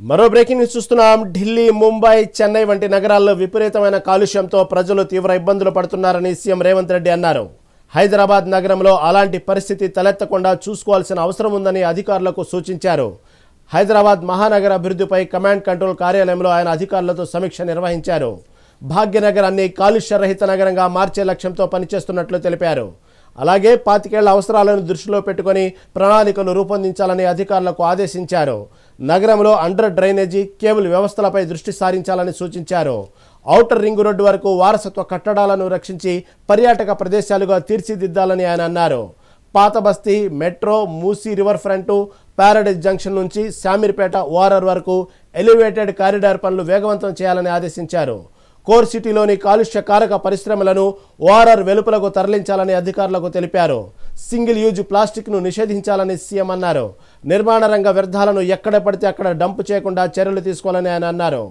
మరో breaking news చూస్తున్నాం. ఢిల్లీ, ముంబై, చెన్నై వంటి నగరాల్లో విపరీతమైన కాలుష్యంతో ప్రజలు తీవ్ర ఇబ్బందులు పడుతున్నారని సీఎం రేవంత్ రెడ్డి అన్నారు. హైదరాబాద్ నగరంలో అలాంటి పరిస్థితి తలెత్తకుండా చూసుకోవాల్సిన అవసరం ఉందని అధికారులకు సూచించారు. హైదరాబాద్ మహానగర అభివృద్ధిపై కమాండ్ కంట్రోల్ కార్యాలయంలో ఆయన అధికారులతో సమీక్ష నిర్వహించారు. భాగ్యనగరాన్ని కాలుష్య రహిత నగరంగా మార్చే లక్ష్యంతో పనిచేస్తున్నట్లు తెలిపారు. అలాగే 25 ఏళ్ల అవసరాలను దృష్టిలో పెట్టుకుని ప్రణాళికలు రూపొందించాలని అధికారులకు ఆదేశించారు. నగరంలో అండర్ డ్రైనేజీ, కేబుల్ వ్యవస్థలపై దృష్టి సారించాలని సూచించారు. ఔటర్ రింగ్ రోడ్డు వరకు వారసత్వ కట్టడాలను రక్షించి పర్యాటక ప్రదేశాలుగా తీర్చిదిద్దాలని ఆయన అన్నారు. పాత బస్తీ, metro, Musi river front, Paradise junction నుంచి శామీర్పేట ఓఆర్ఆర్ వరకు ఎలివేటెడ్ కారిడార్ పనులు వేగవంతం చేయాలని ఆదేశించారు. కోర్ సిటీలోని కాలుష్య కారక పరిశ్రమలను ఓఆర్ఆర్ వెలుపలకు తరలించాలని అధికారులకు తెలిపారు. సింగిల్ యూజ్ ప్లాస్టిక్ను నిషేధించాలని సీఎం అన్నారు. నిర్మాణ రంగ వ్యర్థాలను ఎక్కడ పడితే అక్కడ డంప్ చేయకుండా చర్యలు తీసుకోవాలని ఆయన అన్నారు.